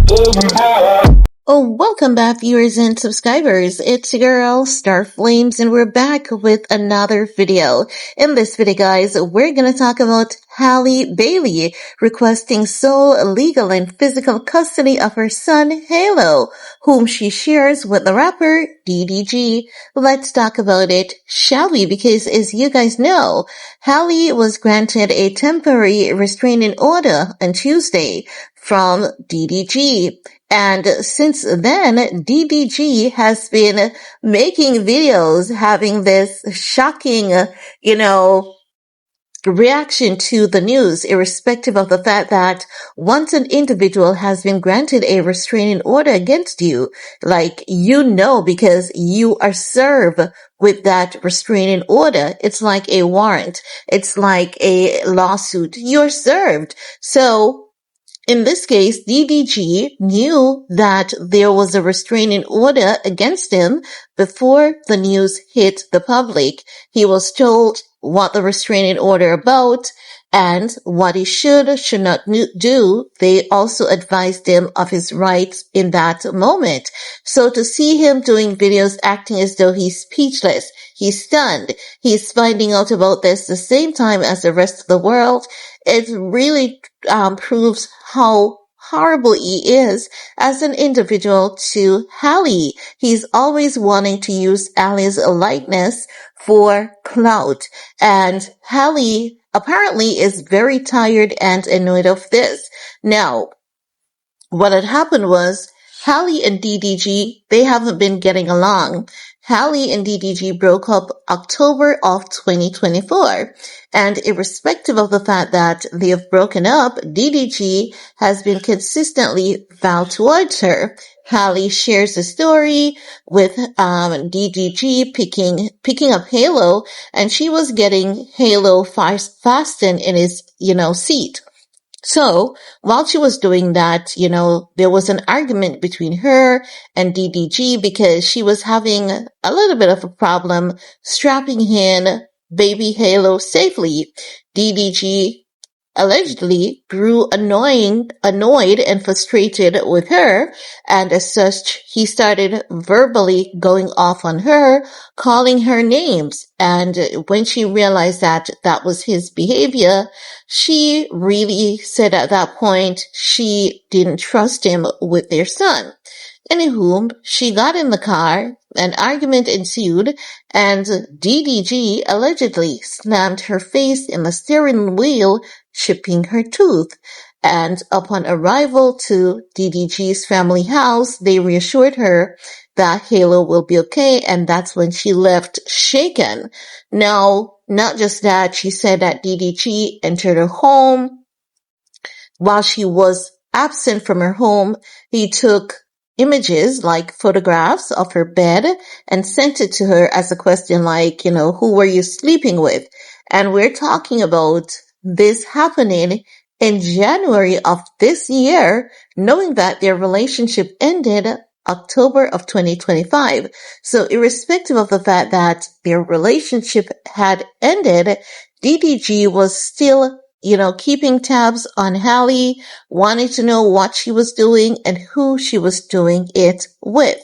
Oh, welcome back, viewers and subscribers. It's your girl, Star Flames, and we're back with another video. In this video, guys, we're gonna talk about Halle Bailey requesting sole legal and physical custody of her son, Halo, whom she shares with the rapper DDG. Let's talk about it, shall we? Because as you guys know, Halle was granted a temporary restraining order on Tuesday from DDG. And since then, DDG has been making videos having this shocking, reaction to the news, irrespective of the fact that once an individual has been granted a restraining order against you, because you are served with that restraining order. It's like a warrant. It's like a lawsuit. You're served. So, in this case, DDG knew that there was a restraining order against him before the news hit the public. He was told what the restraining order about and what he should not do. They also advised him of his rights in that moment. So to see him doing videos acting as though he's speechless, he's stunned, he's finding out about this the same time as the rest of the world, it really proves how horrible he is as an individual to Halle. He's always wanting to use Halle's lightness for clout. And Halle apparently is very tired and annoyed of this. Now, what had happened was Halle and DDG, they haven't been getting along. Halle and DDG broke up October of 2024. And irrespective of the fact that they have broken up, DDG has been consistently vowed towards her. Halle shares a story with DDG picking up Halo, and she was getting Halo fastened in his, seat. So, while she was doing that, there was an argument between her and DDG because she was having a little bit of a problem strapping in baby Halo safely. DDG allegedly grew annoyed and frustrated with her, and as such, he started verbally going off on her, calling her names. And when she realized that that was his behavior, she really said at that point she didn't trust him with their son. Anywho, she got in the car, an argument ensued, and DDG allegedly slammed her face in the steering wheel, chipping her tooth. And upon arrival to DDG's family house, they reassured her that Halo will be okay, and that's when she left shaken. Now, not just that, she said that DDG entered her home. While she was absent from her home, he took images, like photographs of her bed, and sent it to her as a question like, who were you sleeping with? And we're talking about this happening in January of this year, knowing that their relationship ended October of 2025. So irrespective of the fact that their relationship had ended, DDG was still keeping tabs on Halle, wanting to know what she was doing and who she was doing it with.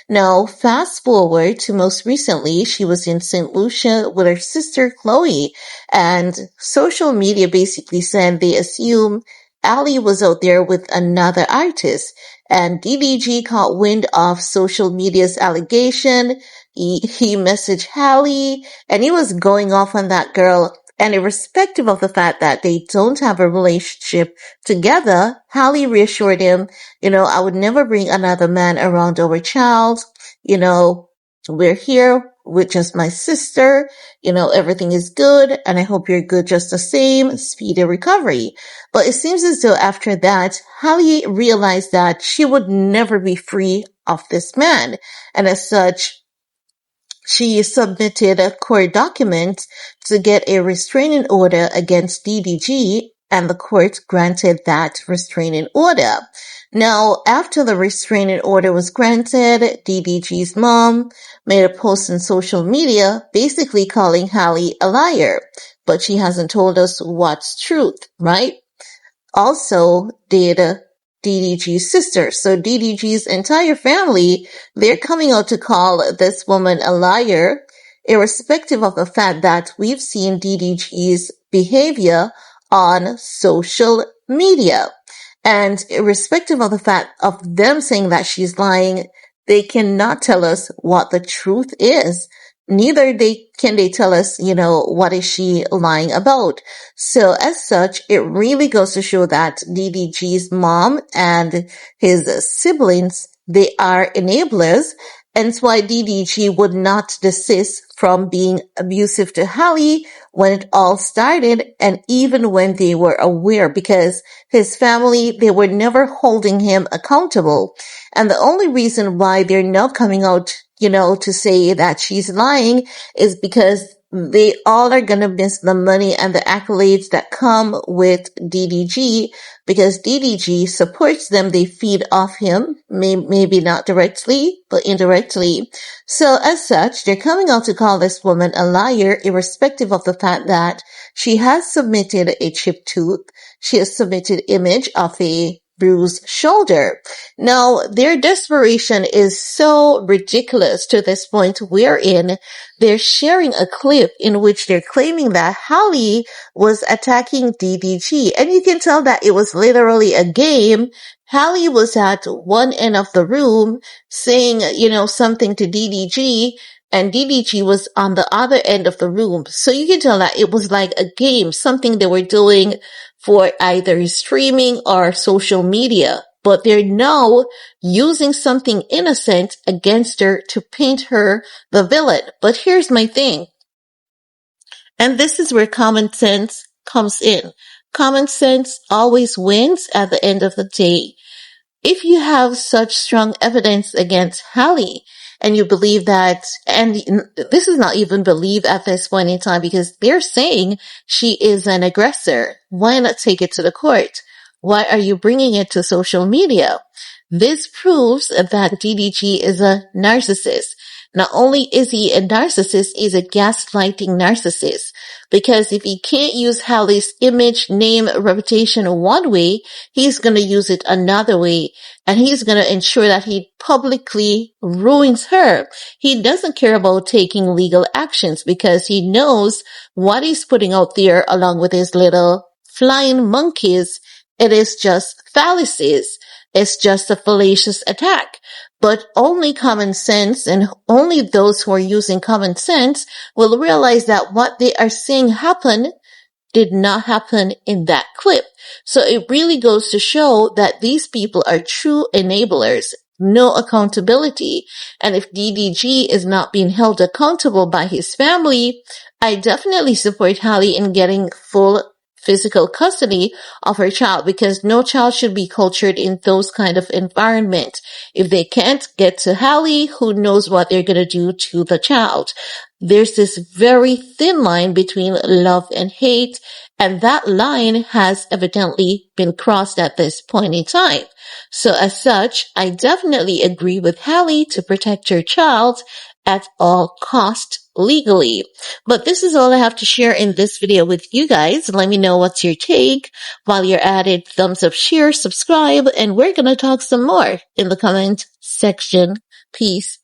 Now, fast forward to most recently, she was in St. Lucia with her sister Chloe, and social media basically said they assume Halle was out there with another artist, and DDG caught wind of social media's allegation. He messaged Halle, and he was going off on that girl. And irrespective of the fact that they don't have a relationship together, Halle reassured him, I would never bring another man around our child. We're here with just my sister. Everything is good, and I hope you're good just the same. Speedy recovery. But it seems as though after that, Halle realized that she would never be free of this man. And as such, she submitted a court document to get a restraining order against DDG, and the court granted that restraining order. Now, after the restraining order was granted, DDG's mom made a post on social media basically calling Halle a liar, but she hasn't told us what's truth, right? Also, did DDG's sister. So DDG's entire family, they're coming out to call this woman a liar, irrespective of the fact that we've seen DDG's behavior on social media. And irrespective of the fact of them saying that she's lying, they cannot tell us what the truth is. Neither can they tell us, what is she lying about. So as such, it really goes to show that DDG's mom and his siblings, they are enablers. And it's why DDG would not desist from being abusive to Halle when it all started, and even when they were aware, because his family, they were never holding him accountable. And the only reason why they're now coming out, to say that she's lying is because they all are going to miss the money and the accolades that come with DDG, because DDG supports them. They feed off him, maybe not directly, but indirectly. So as such, they're coming out to call this woman a liar, irrespective of the fact that she has submitted a chipped tooth. She has submitted image of a bruised shoulder. Now, their desperation is so ridiculous to this point wherein they're sharing a clip in which they're claiming that Halle was attacking DDG. And you can tell that it was literally a game. Halle was at one end of the room saying, something to DDG, and DDG was on the other end of the room. So you can tell that it was like a game, something they were doing for either streaming or social media. But they're now using something innocent against her to paint her the villain. But here's my thing. And this is where common sense comes in. Common sense always wins at the end of the day. If you have such strong evidence against Halle, and you believe that, and this is not even believe at this point in time, because they're saying she is an aggressor. Why not take it to the court? Why are you bringing it to social media? This proves that DDG is a narcissist. Not only is he a narcissist, he's a gaslighting narcissist. Because if he can't use Halle's image, name, reputation one way, he's going to use it another way. And he's going to ensure that he publicly ruins her. He doesn't care about taking legal actions because he knows what he's putting out there along with his little flying monkeys. It is just fallacies. It's just a fallacious attack. But only common sense, and only those who are using common sense, will realize that what they are saying happened did not happen in that clip. So it really goes to show that these people are true enablers. No accountability. And if DDG is not being held accountable by his family, I definitely support Halle in getting full physical custody of her child, because no child should be cultured in those kind of environment. If they can't get to Halle, who knows what they're going to do to the child. There's this very thin line between love and hate, and that line has evidently been crossed at this point in time. So as such, I definitely agree with Halle to protect her child at all cost legally. But this is all I have to share in this video with you guys. Let me know what's your take. While you're at it, thumbs up, share, subscribe, and we're gonna talk some more in the comment section. Peace.